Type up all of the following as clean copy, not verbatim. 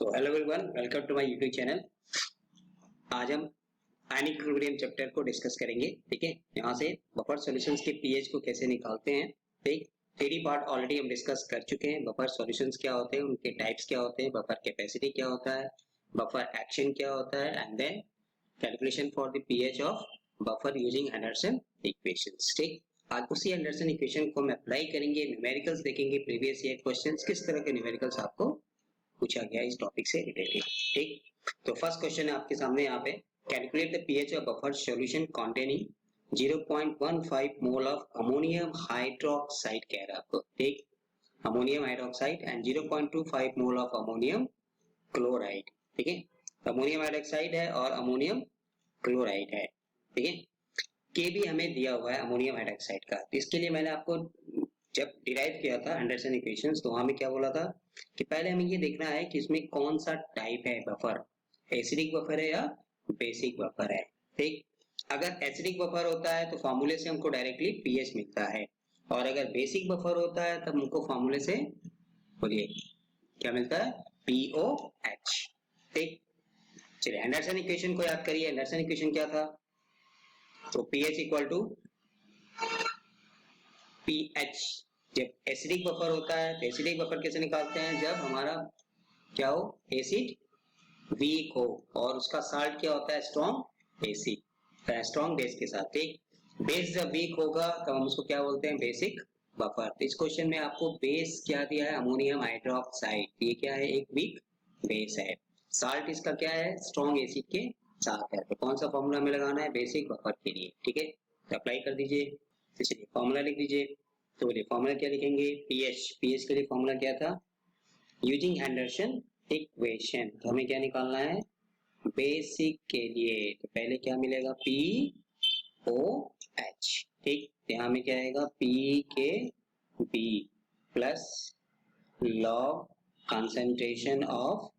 So hello everyone, welcome to my YouTube channel. आज हम ionic equilibrium chapter को discuss करेंगे। ठीक है, यहाँ से बफर सॉल्यूशंस के पीएच को कैसे निकालते हैं। ठीक, थ्योरी पार्ट ऑलरेडी हम डिस्कस कर चुके हैं। बफर सॉल्यूशंस क्या होते हैं, उनके टाइप्स क्या होते हैं, बफर कैपेसिटी क्या होता है, बफर एक्शन क्या होता है, and then calculation for the pH of buffer using Henderson equations. ठीक, आज उसी एंडरसन इक्वेशन को हम अप्लाई करेंगे, न्यूमेरिकल्स देखेंगे, प्रीवियस ईयर क्वेश्चंस किस तरह के न्यूमेरिकल्स आपको पूछा गया इस टॉपिक से रिलेटेड। ठीक, तो फर्स्ट क्वेश्चन है आपके सामने यहाँ पे, calculate the pH of buffer solution containing 0.15 mole of ammonium hydroxide कह रहा है आपको। ठीक, ammonium hydroxide and 0.25 mole of ammonium chloride. ठीक है, अमोनियम हाइड्रोक्साइड है और अमोनियम क्लोराइड है। ठीक है, के भी हमें दिया हुआ है अमोनियम हाइड्रोक्साइड का। तो इसके लिए मैंने आपको जब डिराइव किया था एंडरसन इक्वेशंस, तो वहां में क्या बोला था कि पहले हमें ये देखना है कि इसमें कौन सा टाइप है बफर, एसिडिक बफर है या बेसिक बफर है। ठीक, अगर एसिडिक बफर होता है तो फार्मूले से हमको डायरेक्टली पीएच मिलता है, और अगर बेसिक बफर होता है तब हमको फार्मूले से बोलिए क्या मिलता है, पीओएच। ठीक, चलिए एंडरसन इक्वेशन को याद करिए। एंडरसन इक्वेशन क्या था, तो पीएच इक्वल टू पीएच। जब एसिडिक बफर होता है तो एसिडिक बफर कैसे निकालते हैं, जब हमारा क्या हो, एसिड वीक हो और उसका साल्ट क्या होता है, स्ट्रॉन्ग एसिड, स्ट्रॉन्ग बेस के साथ। ठीक, बेस जब वीक होगा तब हम उसको क्या बोलते हैं, बेसिक बफर। तो इस क्वेश्चन में आपको बेस क्या दिया है, अमोनियम हाइड्रोक्साइड। ये क्या है, एक वीक बेस है। साल्ट इसका क्या है, स्ट्रॉन्ग एसिड के साथ है। तो कौन सा फॉर्मूला हमें लगाना है, बेसिक बफर के लिए। ठीक है, तो अप्लाई कर दीजिए। तो चलिए फॉर्मूला लिख दीजिए। तो बोलिए फॉर्मूला क्या लिखेंगे, पीएच। पीएच के लिए फॉर्मूला क्या था, यूजिंग एंडरसन इक्वेशन। तो हमें क्या निकालना है, बेसिक के लिए तो पहले क्या मिलेगा, पी ओ एच। ठीक, यहाँ में क्या आएगा, P K B plus log concentration of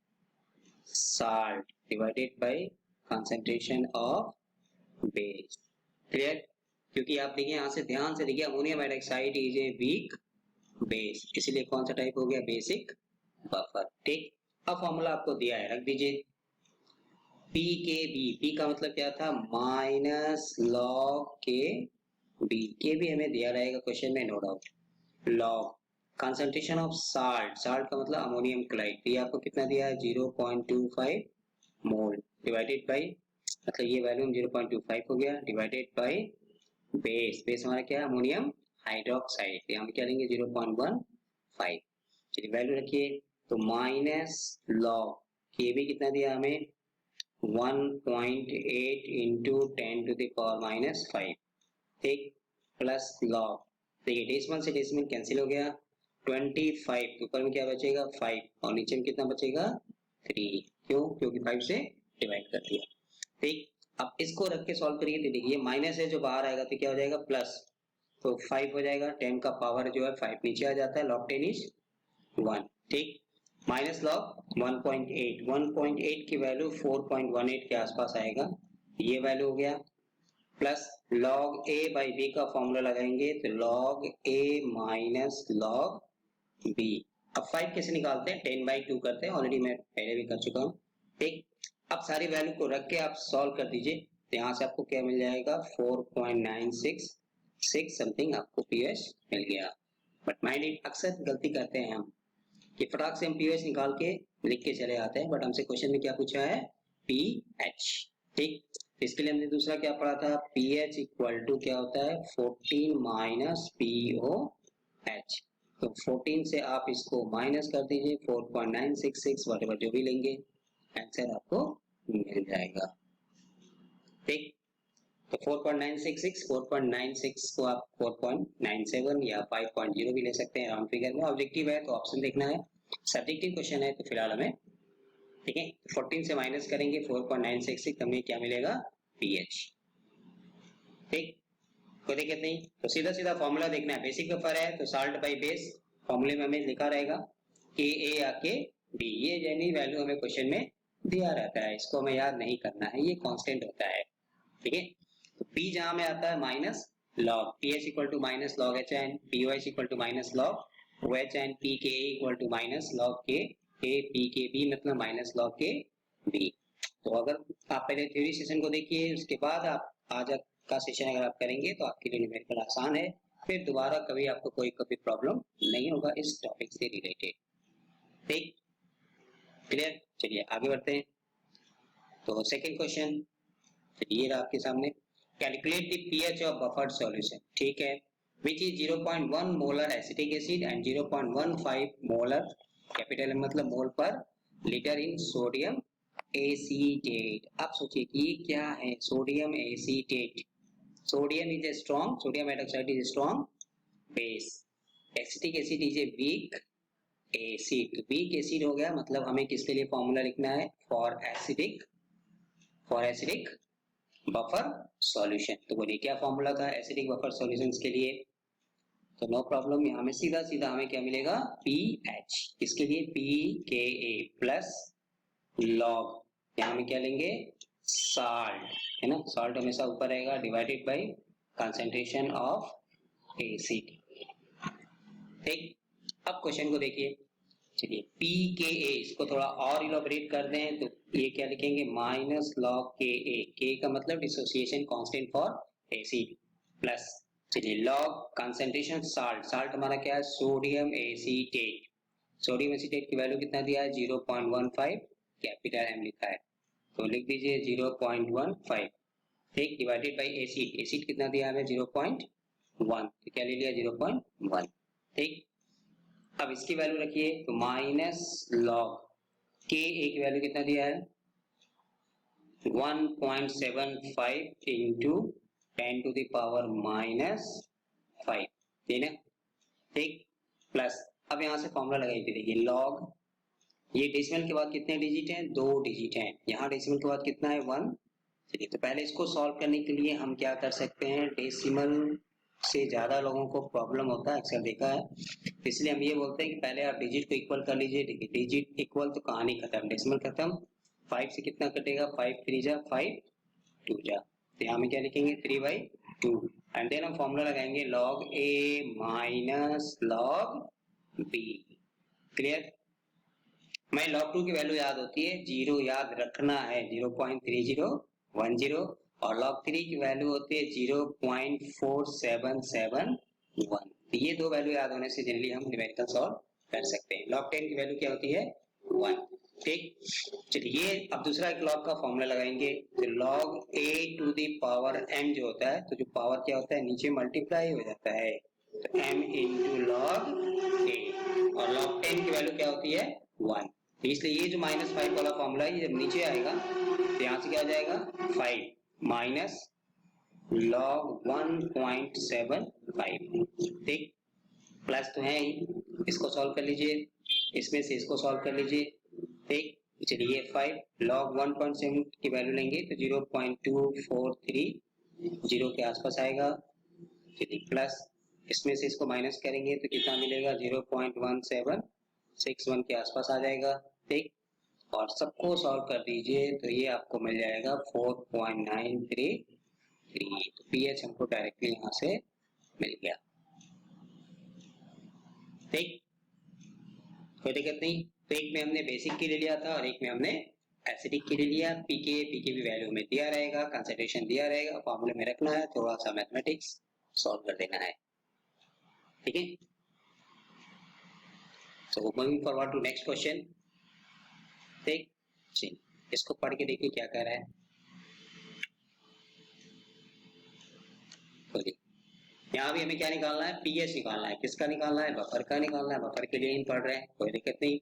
salt divided by concentration of base. Clear, क्योंकि आप देखिए यहाँ से ध्यान से देखिए, ammonium hydroxide is a weak base, इसलिए कौन सा टाइप हो गया, बेसिक बफर। ठीक, अब फॉर्मूला आपको दिया है, रख दीजिए। पी के बी, पी का मतलब क्या था, माइनस लॉग के बी। के भी हमें दिया रहेगा क्वेश्चन में, no doubt. Log concentration of salt, salt का मतलब अमोनियम क्लोराइड, ये आपको कितना दिया है, 0.25 मोल डिवाइडेड बाई, मतलब ये वैल्यू 0.25 हो गया, डिवाइडेड बाई बेस। बेस हमारा क्या है, अमोनियम हाइड्रोक्साइड, यहाँ क्या लेंगे 0.15। चलिए वैल्यू रखिए, तो माइनस लॉग के भी कितना दिया हमें, 1.8 into 10 to the power minus 5। ठीक, प्लस लॉग, देखिए डेसिमल से डेसिमल कैंसिल हो गया, 25, तो ऊपर में क्या बचेगा 5 और नीचे में कितना बचेगा 3। क्यों, क्योंकि 5 से डिवाइड कर दिया। ठीक, अब इसको रख के सॉल्व करिए तो देखिए माइनस है जो बाहर आएगा तो क्या हो जाएगा, प्लस, तो 5 हो जाएगा, 10 का पावर जो है 5 नीचे आ जाता है, लॉग 10 इज 1। ठीक, माइनस लॉग 1.8, 1.8 की वैल्यू 4.18 के आसपास आएगा, ये वैल्यू हो गया, plus log A by B का फॉर्मूला लगाएंगे तो log A minus log B. अब 5 कैसे निकालते हैं, 10/2 करते हैं, ऑलरेडी मैं पहले भी कर चुका हूँ। ठीक, अब सारी वैल्यू को रख के आप सॉल्व कर दीजिए, तो यहाँ से आपको क्या मिल जाएगा, 4.966 समथिंग आपको पीएच मिल गया। बट माइंड इट, अक्सर गलती करते हैं हम कि फटाक से हम पीएच निकाल के लिख के चले आते हैं, बट हमसे क्वेश्चन में क्या पूछा है, पीएच। ठीक, इसके लिए हमने दूसरा क्या पढ़ा था, पीएच इक्वल टू क्या होता है, 14 माइनस पीओएच। तो 14 से आप इसको माइनस कर दीजिए, 4.966 वटेवर जो भी लेंगे, आंसर आपको मिल जाएगा। ठीक, तो 4.966 को आप 4.97 या 5.0 भी ले सकते हैं राउंड फिगर में। ऑब्जेक्टिव है तो ऑप्शन देखना है, सब्जेक्टिव क्वेश्चन है तो फिलहाल हमें, ठीक है, 14 से माइनस करेंगे 4.966, हमें क्या मिलेगा, पीएच। ठीक, कोई दिक्कत नहीं, तो सीधा सीधा फॉर्मूला देखना है, बेसिक बफर है तो साल्ट बाई बेस, फॉर्मूले में हमें लिखा रहेगा के ए या के बी, ये यानी वैल्यू हमें क्वेश्चन में दिया रहता है, इसको हमें याद नहीं करना है, ये कांस्टेंट होता है। ठीक है, तो पी जहां में आता है minus log, pH equal to minus log H and pOH equal to minus log OH and P K equal to minus log K A P K B मतलब माइनस लॉग के बी। तो अगर आप पहले theory session को देखिए, उसके बाद आप आज का सेशन अगर आप करेंगे तो आपके लिए न्यूमेरिकल आसान है, फिर दोबारा कभी आपको कोई प्रॉब्लम नहीं होगा इस टॉपिक से रिलेटेड। ठीक, क्लियर? चलिए आगे बढ़ते हैं। तो सेकंड क्वेश्चन ये रहा आपके सामने, calculate the pH of buffered solution. ठीक है, which is 0.1 molar acetic acid and 0.15 molar, capital मतलब मोल पर लीटर इन सोडियम एसीटेट। आप सोचिए कि ये क्या है, sodium acetate. Sodium is a strong, sodium hydroxide is a strong base, acetic acid is a weak acid. Weak acid हो गया, मतलब हमें किसके लिए फॉर्मूला लिखना है, फॉर एसिडिक बफर सॉल्यूशन। तो बोलिए क्या फॉर्मूला था एसिडिक बफर सॉल्यूशंस के लिए? तो नो प्रॉब्लम, यहाँ में सीधा सीधा हमें क्या मिलेगा, पीएच। किसके लिए, पीकेए प्लस लॉग, यहाँ में क्या लेंगे, साल्ट, है ना, साल्ट हमेशा ऊपर रहेगा, divided by concentration of acid. ठीक, अब क्वेश्चन को देखिए। चलिए पीकेए इसको थोड़ा और इलॉबरेट कर दें तो ये क्या लिखेंगे, माइनस लॉग के ए, के का मतलब dissociation constant for acid, plus चलिए लॉग कंसंट्रेशन साल्ट, साल्ट हमारा क्या है, सोडियम एसीटेट। सोडियम एसीटेट की वैल्यू कितना दिया है, 0.15, कैपिटल एम लिखा है तो लिख दीजिए 0.15। ठीक, डिवाइडेड बाय एसिड, एसिड कितना दिया है 0.1, तो क्या ले लिया 0.1। ठीक, अब इसकी वैल्यू रखिए तो माइनस लॉग के ए की वैल्यू कितना दिया है, 1.75 इंटू 10 टू द पावर -5, ठीक है। ठीक, प्लस अब यहाँ से फॉर्मूला लगाई थी, देखिए लॉग, ये डेसिमल के बाद कितने डिजिट हैं, 2 डिजिट हैं, यहाँ डेसिमल के बाद कितना है 1। चलिए तो पहले इसको सॉल्व करने के लिए हम क्या कर सकते हैं, डेसिमल से ज्यादा लोगों को प्रॉब्लम होता है, अक्सर देखा है, इसलिए हम ये बोलते हैं कि पहले आप डिजिट को इक्वल कर लीजिए। देखिए डिजिट इक्वल तो कहानी खत्म, डेसिमल खत्म, 5 से कितना कटेगा, 5 3 जा 5 2 जा, तो यहाँ में क्या लिखेंगे 3/2 एंड देन हम फॉर्मूला लगाएंगे log A minus log B. Clear? मैं लॉग 2 की वैल्यू याद होती है, 0 याद रखना है, 0.3010, और लॉग 3 की वैल्यू होती है 0.4771। तो ये दो वैल्यू याद होने से जनरली हम न्यूमेरिकल सॉल्व कर सकते हैं। लॉग 10 की वैल्यू क्या होती है 1। ठीक, चलिए अब दूसरा एक लॉग का फॉर्मूला लगाएंगे, तो log a to the power m जो होता है, तो जो पावर क्या होता है नीचे मल्टीप्लाई हो जाता है, तो m इंटू लॉग a, और लॉग 10 की वैल्यू क्या होती है 1। तो इसलिए ये जो -5 वाला फॉर्मूला है ये जब नीचे आएगा तो यहाँ से क्या आ जाएगा 5 माइनस लॉग 1.75। ठीक, प्लस तो है ही, इसको सॉल्व कर लीजिए, इसमें से इसको सॉल्व कर लीजिए। ठीक, चलिए 5 लॉग 1.7 की वैल्यू लेंगे तो 0.243 0 के आसपास आएगा। चलिए प्लस इसमें से इसको माइनस करेंगे तो कितना मिलेगा 0.1761 के आसपास आ जाएगा। ठीक, और सबको सॉल्व कर दीजिए तो ये आपको मिल जाएगा 4.933। तो पीएच हमको डायरेक्टली यहाँ से मिल गया। ठीक, कोई दिक्कत नहीं। तो एक में हमने बेसिक के लिए लिया था और एक में हमने एसिडिक के लिए लिया। पीके भी वैल्यू में दिया रहेगा, कंसंट्रेशन दिया रहेगा, फॉर्मूले में रखना है, थोड़ा सा मैथमेटिक्स सॉल्व कर देना है। ठीक है, so moving forward to next question. ठीक, इसको पढ़ के देखिए क्या कह रहा है। यहाँ भी हमें क्या निकालना है, पीएच निकालना है। किसका निकालना है, बफर का निकालना है। बफर के लिए ही पढ़ रहे हैं, कोई दिक्कत नहीं।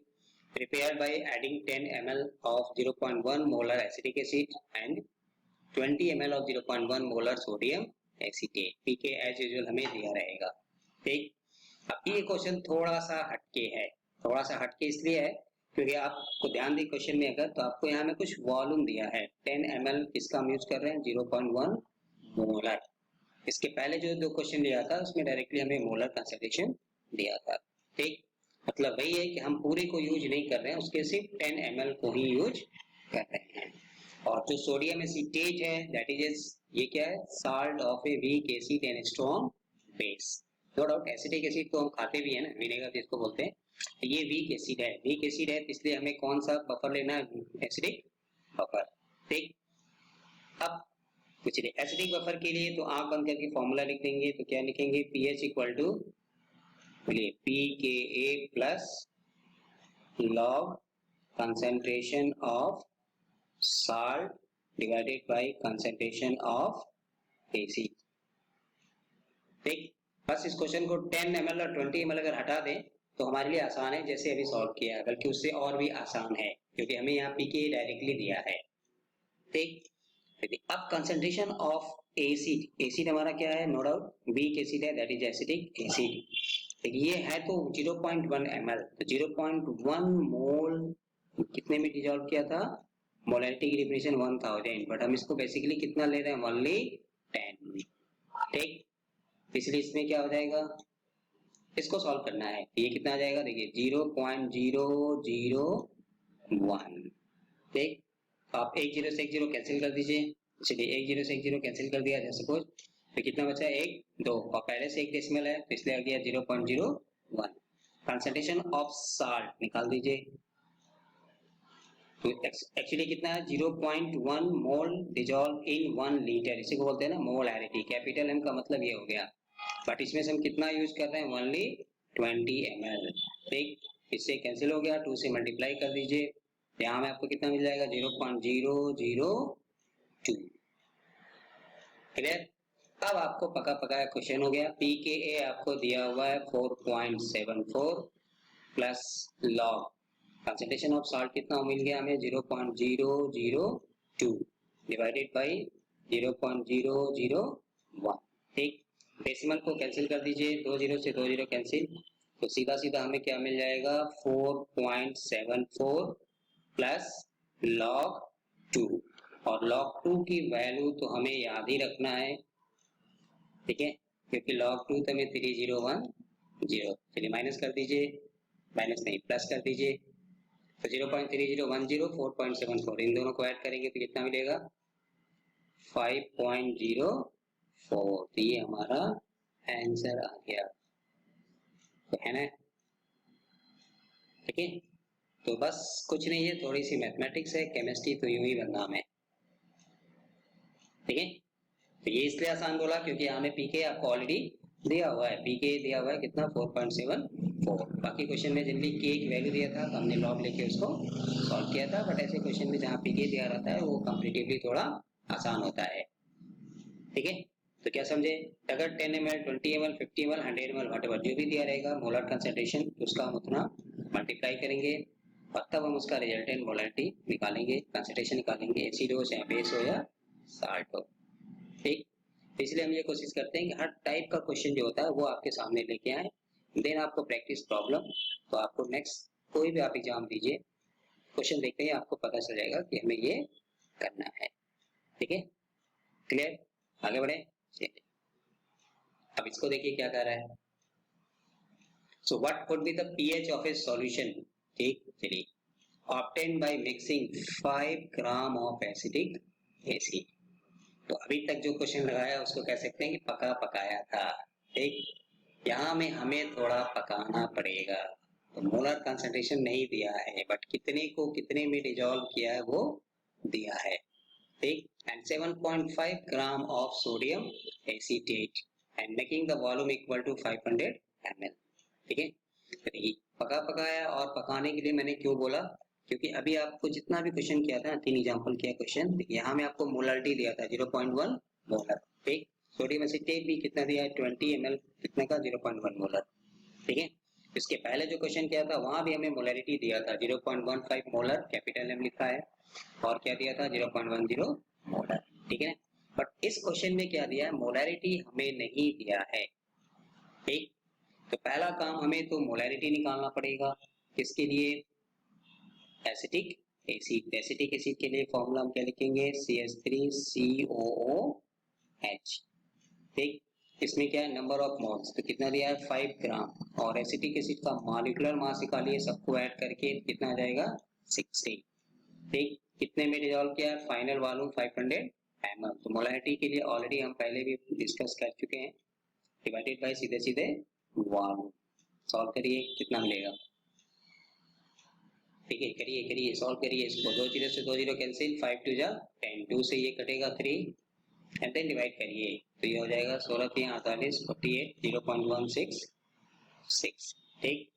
Prepared by adding 10 ml of 0.1 molar acetic acid and 20 ml of 0.1 molar sodium acetate. PK as usual हमें दिया रहेगा। ठीक, अब ये क्वेश्चन थोड़ा सा हटके है, थोड़ा सा हटके इसलिए है क्योंकि आपको ध्यान दें क्वेश्चन में अगर, तो आपको यहाँ में कुछ वॉल्यूम दिया है 10 ml, किसका हम यूज कर रहे हैं 0.1 मोलर। इसके पहले जो दो क्वेश्चन लिया था उसमें डायरेक्टली हमें मोलर कंसंट्रेशन दिया था। ठीक, मतलब वही है कि हम पूरे को यूज नहीं कर रहे हैं, उसके सिर्फ 10 ml को ही यूज कर रहे हैं। और जो सोडियम एसीटेट है दैट इज, ये क्या है, salt of a weak acid and strong base. No doubt acetic acid को हम खाते भी है ना, विनेगर जिसको बोलते हैं, ये वीक एसिड है, वीक एसिड है, इसलिए हमें कौन सा बफर लेना है, एसिडिक बफर। ठीक, अब कुछ एसिडिक बफर के लिए तो आंख बंद करके फॉर्मूला लिख देंगे। तो क्या लिखेंगे, pH equal to pKa plus log concentration of salt divided by concentration of acid। ठीक, बस इस क्वेश्चन को 10 ml और 20 ml अगर हटा दें तो हमारे लिए आसान है, जैसे अभी सॉल्व किया है, बल्कि उससे और भी आसान है क्योंकि हमें यहाँ pKa डायरेक्टली दिया है। ठीक, अब कंसंट्रेशन ऑफ एसिड, एसिड हमारा क्या है, नो डाउट वीक एसिड है, दैट इज एसिडिक एसिड। ये है तो 0.1 ml, तो 0.1 मोल कितने में डिसॉल्व किया था, मोलैरिटी की डेफिनेशन 1000, बट हम इसको बेसिकली कितना ले रहे हैं, ओनली 10। ठीक, इसलिए इसमें क्या हो जाएगा, इसको सॉल्व करना है, ये कितना आ जाएगा, देखिए 0.001। ठीक, आप एक जीरो से एक जीरो कैंसिल कर दीजिए, चलिए एक जीरो से एक जीरो कैंसिल कर दिया जैसे सपोज, तो कितना बचा, एक दो, और पहले से एक डेसिमल है तो इसलिए आ गया 0.01। कंसंट्रेशन ऑफ साल्ट निकाल दीजिए, तो एक्चुअली कितना है, 0.1 मोल डिसॉल्व इन 1 लीटर, इसी को बोलते हैं ना मोलैरिटी, कैपिटल एम का मतलब ये हो गया, बट इसमें से हम कितना यूज कर रहे हैं, ओनली 20 ml। ठीक, इससे कैंसिल हो गया, 2 से मल्टीप्लाई कर दीजिए, यहाँ में आपको कितना मिल जाएगा, 0.002। क्लियर, अब आपको पका पकाया क्वेश्चन हो गया, pKa आपको दिया हुआ है 4.74 plus log concentration of salt कितना मिल गया हमें, 0.002 डिवाइडेड बाई 0.001। ठीक, डेसिमल को कैंसिल कर दीजिए, 2 जीरो से 2 जीरो कैंसिल, तो सीधा सीधा हमें क्या मिल जाएगा, 4.74 प्लस log 2, और log 2 की वैल्यू तो हमें याद ही रखना है। ठीक है, क्योंकि log 2 तो हमें 3010, चलिए माइनस कर दीजिए, माइनस नहीं प्लस कर दीजिए, तो 0.3010 4.74, इन दोनों को ऐड करेंगे तो कितना मिलेगा, 5.04। तो ये हमारा आंसर आ गया, तो है ना। ठीक है, तो बस कुछ नहीं है, थोड़ी सी मैथमेटिक्स है, केमिस्ट्री तो यूं ही बदनाम है। ठीक है, तो ये इसलिए आसान बोला क्योंकि हमें पीके आपको ऑलरेडी दिया हुआ है, पीके दिया हुआ है कितना, 4.74। बाकी क्वेश्चन में जनरली के की वैल्यू दिया था तो हमने लॉग लेके उसको सॉल्व किया था, बट ऐसे क्वेश्चन में जहाँ पीके दिया रहता है वो कंपैरेटिवली थोड़ा आसान होता है। ठीक है, तो क्या समझे, अगर 10 ml 20 ml 50 ml 100 ml whatever जो भी दिया रहेगा मोलर कंसंट्रेशन, उसका हम उतना मल्टीप्लाई करेंगे और तब हम उसका रिजल्टेंट मोलैरिटी निकालेंगे, कंसंट्रेशन निकालेंगे, एसिड हो चाहे बेस हो या साल्ट हो। ठीक, इसलिए हम ये कोशिश करते हैं कि हर टाइप का क्वेश्चन जो होता है वो आपके सामने लेके आए, देन आपको प्रैक्टिस प्रॉब्लम, तो आपको नेक्स्ट कोई भी आप एग्जाम दीजिए, क्वेश्चन देखते ही आपको पता चल जाएगा कि हमें ये करना है। ठीक है, क्लियर, आगे बढ़े। चलिए अब इसको देखिए क्या कर रहा है, so what would be the pH of A solution. ठीक, चलिए, obtained by mixing 5 gram of acidic acid. तो अभी तक जो क्वेश्चन लगाया उसको कह सकते हैं कि पका पकाया था। ठीक, यहाँ में हमें थोड़ा पकाना पड़ेगा, तो मोलर कंसंट्रेशन नहीं दिया है बट कितने को कितने में डिसॉल्व किया है वो दिया है। ठीक, and 7.5 gram of sodium acetate and making the volume equal to 500 ml। ठीक है, पका पकाया, और पकाने के लिए मैंने क्यों बोला, क्योंकि अभी आपको जितना भी क्वेश्चन किया था, 3 एग्जांपल किया क्वेश्चन, यहाँ में आपको मोलरिटी दिया था 0.1 मोलर। ठीक, सोडियम एसीटेट भी कितना दिया है, 20 ml, कितने का, 0.1 मोलर। ठीक है, इसके पहले जो क्वेश्चन किया था वहां भी हमें मोलरिटी दिया था 0.15 मोलर, कैपिटल एम लिखा है, और क्या दिया था 0.10 मोलर। ठीक है, बट इस क्वेश्चन में क्या दिया है, मोलरिटी हमें नहीं दिया है। ठीक, तो पहला काम हमें तो मोलरिटी निकालना पड़ेगा, किसके लिए, एसिटिक एसिड। एसिटिक एसिड के लिए फॉर्मूला हम क्या लिखेंगे, CH3COOH। ठीक, इसमें क्या है, नंबर ऑफ मोल्स, तो कितना दिया है 5 ग्राम, और एसिटिक एसिड का मॉलिक्यूलर मास निकालिए, सबको ऐड करके कितना आ जाएगा 60। ठीक, कितने में डिसॉल्व किया, फाइनल वॉल्यूम 500 ml। तो मोलरिटी के लिए ऑलरेडी हम पहले भी डिस्कस कर चुके हैं, डिवाइडेड बाय सीधे सीधे वॉल्यूम, सॉल्व करिए कितना मिलेगा, ठीक है, करिए करिए, सॉल्व करिए इसको। 2 जीरो से 2 जीरो कैंसिल, 5 टू जा 10, 2 से ये कटेगा 3 एंड देन डिवाइड करिए तो ये हो जाएगा 16 3 48 48 0.166। ठीक,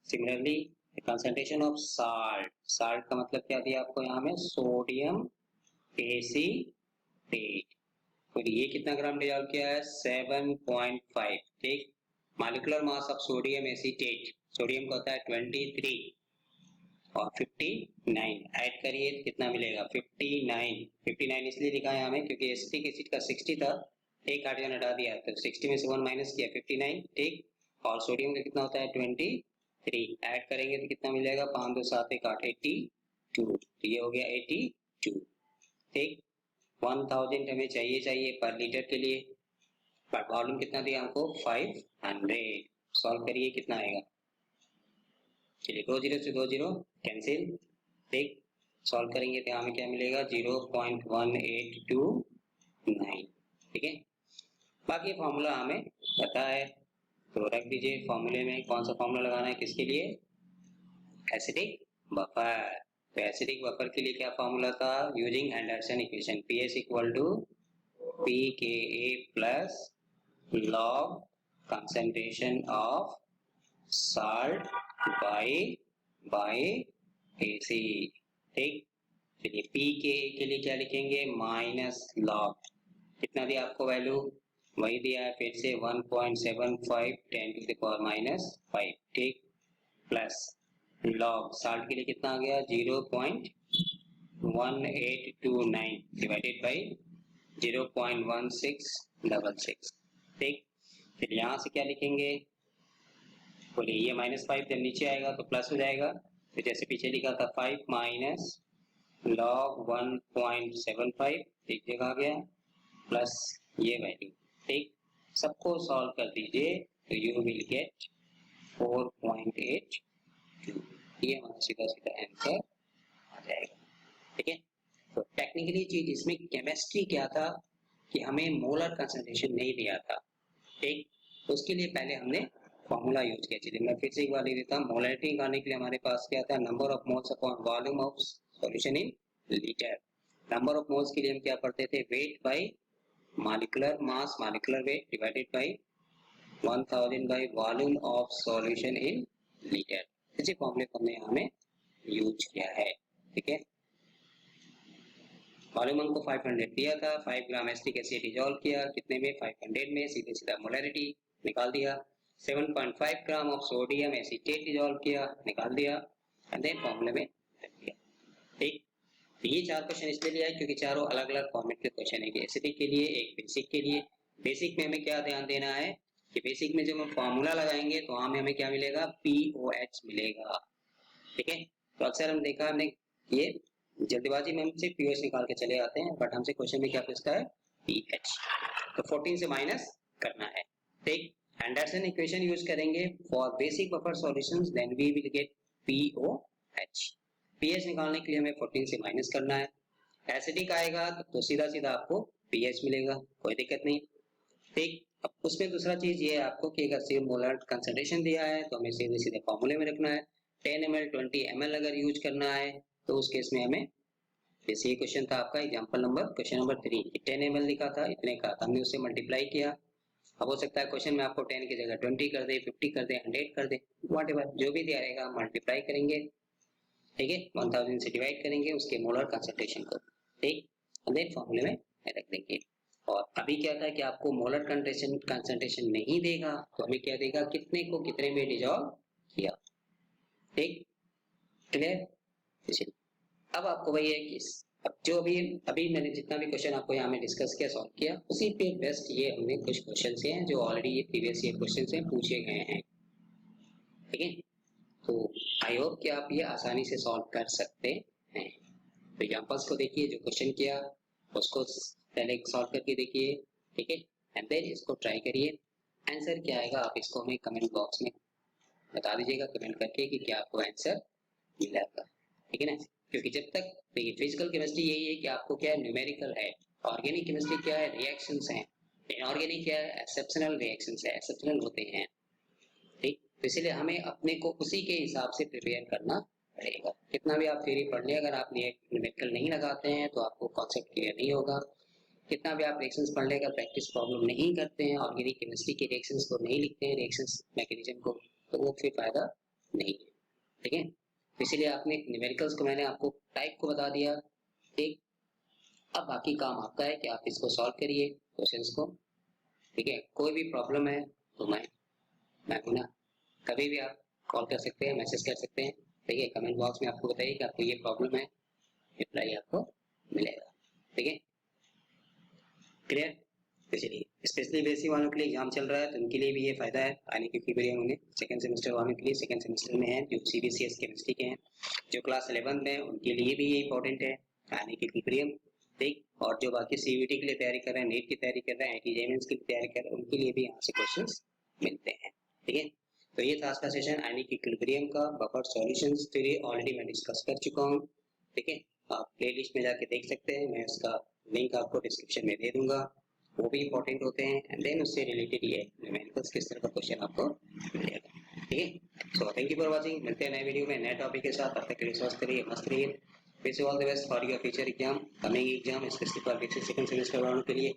similarly concentration of salt, salt का मतलब क्या दिया आपको यहाँ में, सोडियम एसीटेट, तो ये कितना ग्राम डिजॉल्व किया है, 7.5। ठीक, molecular mass of sodium acetate, sodium का होता है 23 और 59 ऐड करिए तो कितना मिलेगा, 59। 59 इसलिए लिखा है हमें क्योंकि एसिटिक एसिड का 60 था, एक हाइड्रोजन हटा दिया तो 60 में से 1 माइनस किया 59। ठीक, और सोडियम का कितना होता है 23, ऐड करेंगे तो कितना मिलेगा, 5 2 7 1 8 82, तो ये हो गया 82। ठीक, 1000 हमें चाहिए पर लीटर के लिए, बट वॉल्यूम कितना दिया हमको 500। सॉल्व करिए कितना आएगा, चलिए 2 जीरो से 2 जीरो कैंसिल। ठीक, सॉल्व करेंगे तो हमें क्या मिलेगा, 0.1829। ठीक है, बाकी फॉर्मूला हमें पता है तो रख दीजिए। फॉर्मूले में कौन सा फॉर्मूला लगाना है, किसके लिए, एसिडिक बफर। तो एसिडिक बफर के लिए क्या फॉर्मूला था, using Henderson equation, PS equal to pKa plus log concentration of salt by AC। ठीक, चलिए pKa के लिए क्या लिखेंगे, माइनस लॉग, कितना दिया आपको वैल्यू, वही दिया है फिर से 1.75 10⁻⁵। ठीक, प्लस लॉग साल्ट के लिए कितना आ गया, 0.1829 डिवाइडेड बाई 0.1666। ठीक, फिर यहाँ से क्या लिखेंगे, बोलिए ये -5 जब नीचे आएगा तो प्लस हो जाएगा, तो जैसे पीछे लिखा था 5 माइनस लॉग 1.75 एक जगह आ गया प्लस ये वैल्यू। ठीक, सबको सॉल्व कर दीजिए तो यू विल गेट 4.82, ये हमारा सीधा सीधा आंसर आ जाएगा। ठीक है, तो टेक्निकली चीज इसमें केमिस्ट्री क्या था कि हमें मोलर कंसंट्रेशन नहीं दिया था। ठीक, तो उसके लिए पहले हमने फॉर्मूला यूज किया। चलिए मैं फिर से एक बार लिख देता हूँ, मोलरिटी निकालने के लिए हमारे पास क्या था, number of moles upon volume of solution in litre. Number of moles के लिए हम क्या पढ़ते थे, weight by molecular mass, molecular weight divided by 1000 by volume of solution in litre. इसी फॉर्मूले को हमने यहाँ में यूज किया है। ठीक है, वॉल्यूम हमको 500 दिया था, 5 ग्राम एसिटिक एसिड डिसॉल्व किया कितने में, 500 में, सीधे सीधा मोलरिटी निकाल दिया। 7.5 gram of sodium acetate dissolve किया, निकाल दिया एंड देन फॉर्मूले में रख दिया। ठीक, तो ये 4 क्वेश्चन इसलिए लिया है क्योंकि चारों अलग अलग फॉर्मेट के क्वेश्चन है, एसिडिक के लिए, एक बेसिक के लिए। बेसिक में हमें क्या ध्यान देना है कि बेसिक में जब हम फॉर्मूला लगाएंगे तो हमें क्या मिलेगा, POH मिलेगा। ठीक है, तो अक्सर हम देखा हमने ये जल्दबाजी में हम सिर्फ POH निकाल के चले आते हैं, बट हमसे क्वेश्चन में क्या पूछता है, PH, तो 14 से माइनस करना है। ठीक, एंडरसन इक्वेशन यूज करेंगे for basic buffer solutions, then we will get POH। PH निकालने के लिए हमें 14 से माइनस करना है। एसिडिक आएगा तो सीधा सीधा आपको पीएच मिलेगा, कोई दिक्कत नहीं। ठीक, अब उसमें दूसरा चीज ये है आपको कि अगर सेम मोलर कंसंट्रेशन दिया है तो हमें सीधे सीधे फॉर्मूले में रखना है। 10 ml 20 ml अगर यूज करना है तो उस केस में हमें, जैसे ये क्वेश्चन था आपका example number question number 3, 10 ml लिखा था, इतने का था, हमने उससे मल्टीप्लाई किया। अब हो सकता है क्वेश्चन में आपको 10 की जगह 20 कर दे, 50 कर दे, 100 कर दे, व्हाटएवर जो भी दिया रहेगा मल्टीप्लाई करेंगे। ठीक है, 1000 से डिवाइड करेंगे उसके मोलर कंसंट्रेशन को। ठीक, देन फॉर्मूले में रख देंगे। और अभी क्या था कि आपको मोलर कंसंट्रेशन नहीं देगा तो हमें क्या देगा, कितने को कितने में डिसॉल्व किया। ठीक, क्लियर। अब आपको वही है कि अब जो अभी मैंने जितना भी क्वेश्चन आपको यहाँ में डिस्कस किया, सॉल्व किया, उसी पे बेस्ट ये हमने कुछ क्वेश्चन से हैं जो ऑलरेडी ये प्रीवियस ईयर क्वेश्चन से पूछे गए हैं। ठीक है, तो आई होप कि आप ये आसानी से सॉल्व कर सकते हैं। तो एग्जांपल्स को देखिए, जो क्वेश्चन किया उसको पहले सॉल्व करके देखिए। ठीक है, एंड देन इसको ट्राई करिए, आंसर क्या आएगा आप इसको हमें कमेंट बॉक्स में बता दीजिएगा कमेंट करके कि क्या आपको आंसर मिला था। ठीक है ना, क्योंकि जब तक देखिए फिजिकल केमिस्ट्री यही है कि आपको क्या है, न्यूमेरिकल है। ऑर्गेनिक केमिस्ट्री क्या है, रिएक्शंस हैं। इनऑर्गेनिक क्या है, एक्सेप्शनल रिएक्शंस है, एक्सेप्शनल होते हैं। ठीक, तो इसलिए हमें अपने को उसी के हिसाब से प्रिपेयर करना पड़ेगा। कितना भी आप थ्योरी पढ़ ले, अगर आप न्यूमेरिकल नहीं लगाते हैं तो आपको कॉन्सेप्ट क्लियर नहीं होगा। कितना भी आप रिएक्शंस पढ़ ले, अगर प्रैक्टिस प्रॉब्लम नहीं करते हैं, ऑर्गेनिक केमिस्ट्री के रिएक्शंस को नहीं लिखते हैं, रिएक्शंस मैकेनिज्म को, तो वो फिर फायदा नहीं है। ठीक है, इसीलिए आपने न्यूमेरिकल्स को मैंने आपको टाइप को बता दिया। ठीक, अब बाकी काम आपका है कि आप इसको सॉल्व करिए क्वेश्चंस को। ठीक है, कोई भी प्रॉब्लम है तो मैं हूं ना, कभी भी आप कॉल कर सकते हैं, मैसेज कर सकते हैं। ठीक है, कमेंट बॉक्स में आपको बताइए कि आपको ये प्रॉब्लम है, रिप्लाई आपको मिलेगा। ठीक है, क्लियर। तो चलिए, स्पेशली बेसिक वालों के लिए एग्जाम चल रहा है तो उनके लिए भी ये फायदा है आने की प्रिपेयर होंगे। सेकंड सेमेस्टर वालों के लिए, सेकंड सेमेस्टर में है जो CBCS केमिस्ट्री के हैं, जो क्लास 11 में है उनके लिए भी ये इंपॉर्टेंट है आने की प्रिपेयर। ठीक, और जो बाकी CVT के लिए तैयारी कर रहे हैं, नीट की तैयारी कर रहे हैं, IIT JEE की तैयारी कर रहे हैं, उनके लिए भी यहाँ से क्वेश्चन मिलते हैं। ठीक है, तो ये था आज का सेशन आने की इक्विलिब्रियम का बफर सॉल्यूशंस थ्योरी, ऑलरेडी मैं डिस्कस कर चुका हूँ। ठीक है, आप प्लेलिस्ट में जाके देख सकते हैं, मैं उसका लिंक आपको डिस्क्रिप्शन में दे दूंगा, वो भी इंपॉर्टेंट होते हैं। एंड देन उससे रिलेटेड ये न्यूमेरिकल्स किस तरह का क्वेश्चन आपको मिलेगा। ठीक है, so thank you for watching, मिलते हैं नए वीडियो में नए टॉपिक के साथ। तब तक के लिए स्वस्थ करिए, मस्त रहिए। Wish you all the best for your future exam, coming exam, specially for second semester वालों के लिए।